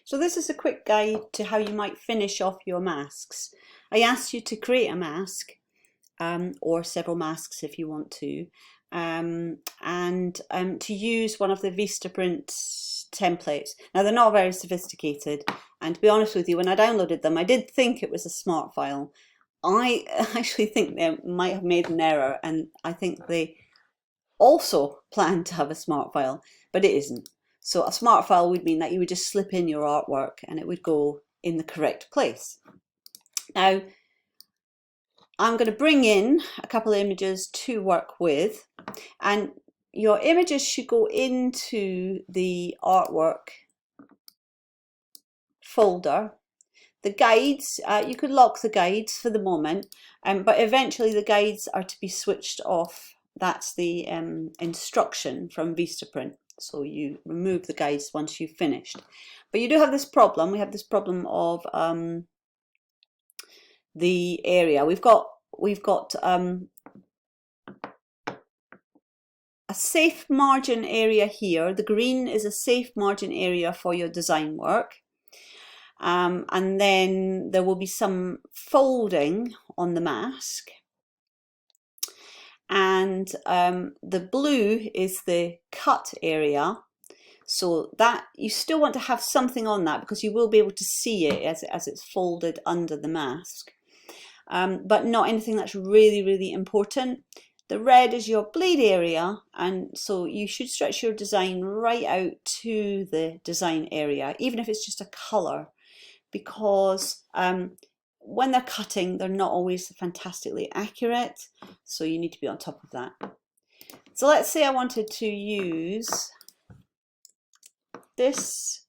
So this is a quick guide to how you might finish off your masks. I asked you to create a mask or several masks if you want to, and to use one of the Vistaprint templates. Now they're not very sophisticated, and to be honest with you, when I downloaded them I did think it was a smart file. I actually think they might have made an error, and I think they also planned to have a smart file, but it isn't. So a smart file would mean that you would just slip in your artwork and it would go in the correct place. Now, I'm going to bring in a couple of images to work with, and your images should go into the artwork folder. The guides, you could lock the guides for the moment, but eventually the guides are to be switched off. That's the instruction from Vistaprint. So you remove the guides once you've finished. But you do have this problem. We have this problem of the area. We've got a safe margin area here. The green is a safe margin area for your design work. And then there will be some folding on the mask. And the blue is the cut area. So that you still want to have something on that because you will be able to see it as it's folded under the mask. But not anything that's really, really important. The red is your bleed area, and so you should stretch your design right out to the design area, even if it's just a colour, because when they're cutting, they're not always fantastically accurate, so you need to be on top of that. So let's say I wanted to use this,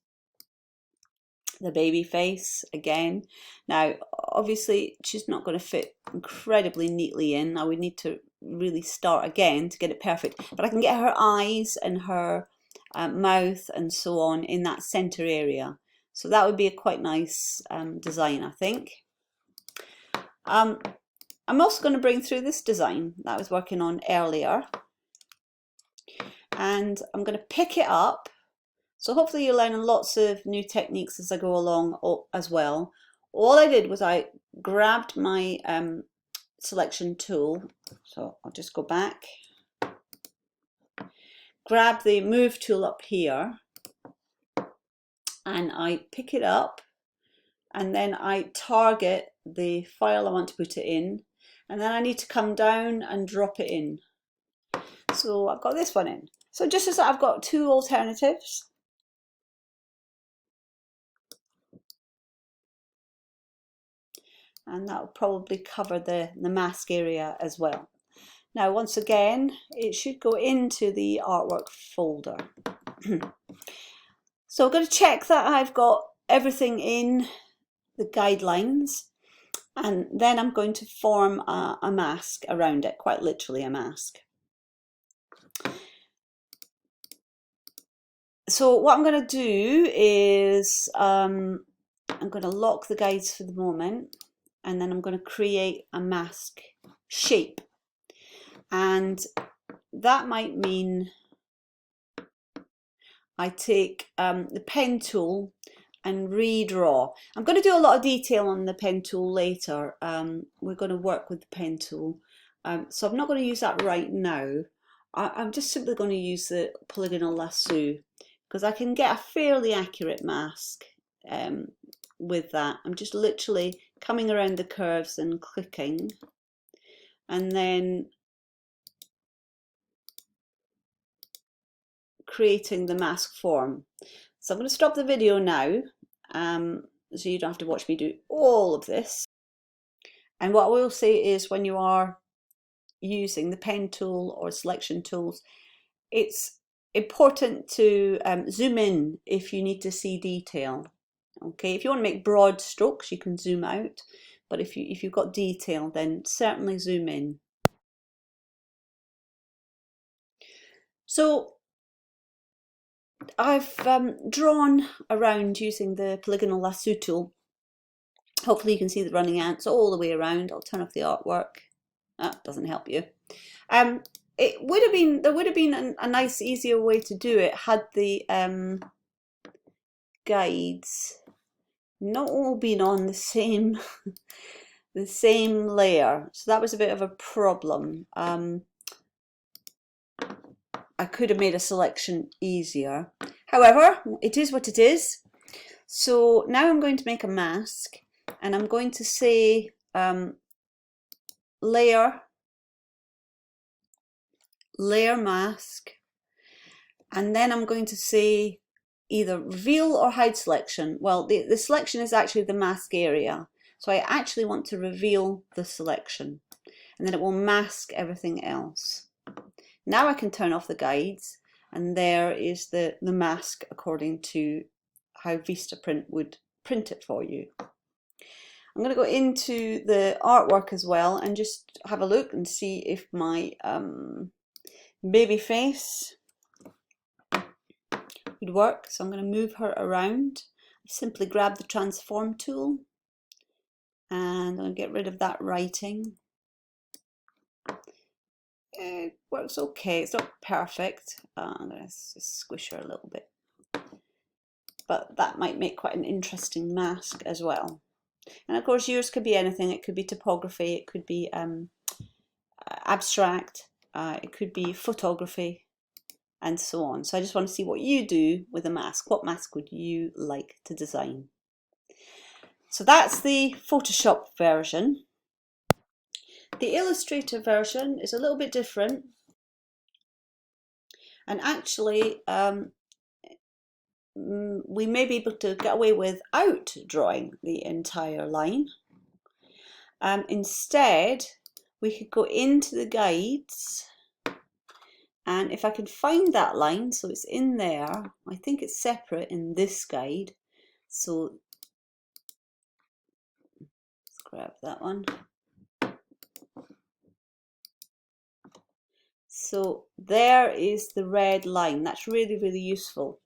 the baby face again. Now, obviously, she's not going to fit incredibly neatly in. I would need to really start again to get it perfect, but I can get her eyes and her mouth and so on in that center area. So that would be a quite nice design, I think. I'm also going to bring through this design that I was working on earlier, and I'm going to pick it up. So hopefully you're learning lots of new techniques as I go along as well. All I did was I grabbed my selection tool. So I'll just go back, grab the move tool up here, and I pick it up, and then I target the file I want to put it in, and then I need to come down and drop it in. So I've got this one in. So just as I've got two alternatives. And that will probably cover the mask area as well. Now, once again, it should go into the artwork folder. So I'm going to check that I've got everything in the guidelines, and then I'm going to form a mask around it, quite literally a mask. So what I'm going to do is I'm going to lock the guides for the moment, and then I'm going to create a mask shape, and that might mean I take the pen tool and redraw. I'm going to do a lot of detail on the pen tool later. We're going to work with the pen tool, so I'm not going to use that right now. I'm just simply going to use the polygonal lasso because I can get a fairly accurate mask with that. I'm just literally coming around the curves and clicking, and then creating the mask form. So I'm going to stop the video now, so you don't have to watch me do all of this. And what I will say is, when you are using the pen tool or selection tools, it's important to zoom in if you need to see detail. Okay, if you want to make broad strokes, you can zoom out, but if you've got detail, then certainly zoom in. So I've drawn around using the polygonal lasso tool. Hopefully you can see the running ants all the way around. I'll turn off the artwork. That doesn't help you. There would have been a nice, easier way to do it had the guides not all been on the same the same layer, so that was a bit of a problem. I could have made a selection easier. However, it is what it is. So now I'm going to make a mask, and I'm going to say layer mask, and then I'm going to say either reveal or hide selection. Well, the selection is actually the mask area, so I actually want to reveal the selection, and then it will mask everything else. Now I can turn off the guides, and there is the mask according to how Vistaprint would print it for you. I'm going to go into the artwork as well and just have a look and see if my baby face would work. So I'm going to move her around. Simply grab the transform tool and I'll get rid of that writing. It works okay, it's not perfect. I'm going to just squish her a little bit, but that might make quite an interesting mask as well. And of course yours could be anything. It could be typography, it could be abstract, it could be photography, and so on. So I just want to see what you do with a mask. What mask would you like to design? So that's the Photoshop version. The Illustrator version is a little bit different, and actually we may be able to get away without drawing the entire line. Instead, we could go into the guides, and if I can find that line, so it's in there, I think it's separate in this guide, so let's grab that one. So there is the red line. That's really, really useful.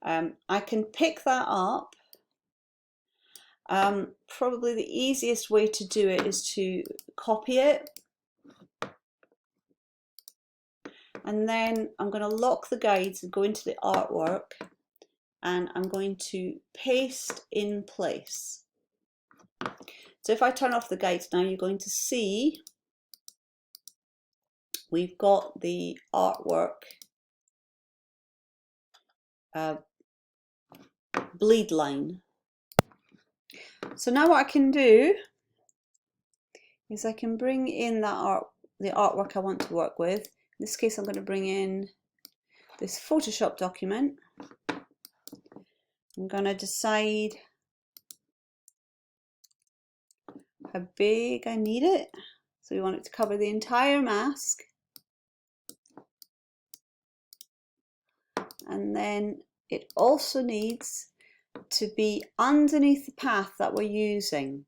I can pick that up. Probably the easiest way to do it is to copy it, and then I'm going to lock the guides and go into the artwork, and I'm going to paste in place. So if I turn off the guides now, you're going to see we've got the artwork bleed line. So now what I can do is I can bring in that the artwork I want to work with. In this case, I'm going to bring in this Photoshop document. I'm going to decide how big I need it. So we want it to cover the entire mask. And then it also needs to be underneath the path that we're using.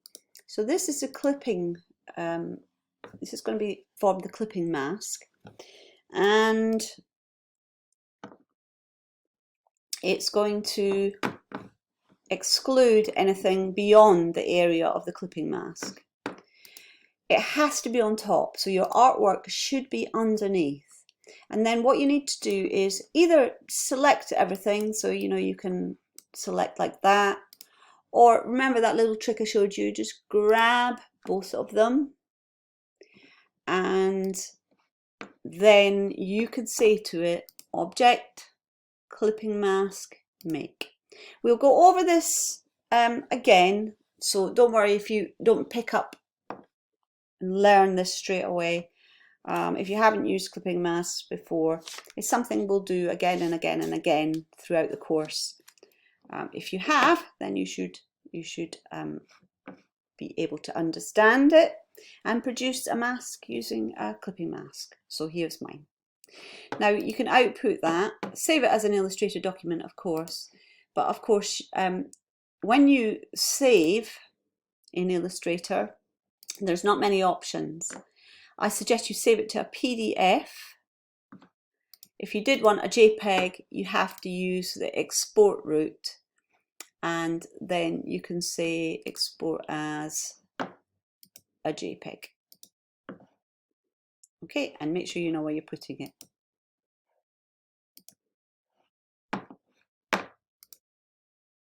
So this is a clipping, this is going to be for the clipping mask, and it's going to exclude anything beyond the area of the clipping mask. It has to be on top, so your artwork should be underneath. And then what you need to do is either select everything, so you know you can select like that, or remember that little trick I showed you, just grab both of them, and then you could say to it, object, clipping mask, make. We'll go over this again, so don't worry if you don't pick up and learn this straight away. If you haven't used clipping masks before, it's something we'll do again and again and again throughout the course. If you have, then you should be able to understand it and produce a mask using a clipping mask. So here's mine. Now you can output that, save it as an Illustrator document, of course, but of course when you save in Illustrator, there's not many options. I suggest you save it to a PDF. If you did want a JPEG, you have to use the export route, and then you can say export as a JPEG. Okay, and make sure you know where you're putting it.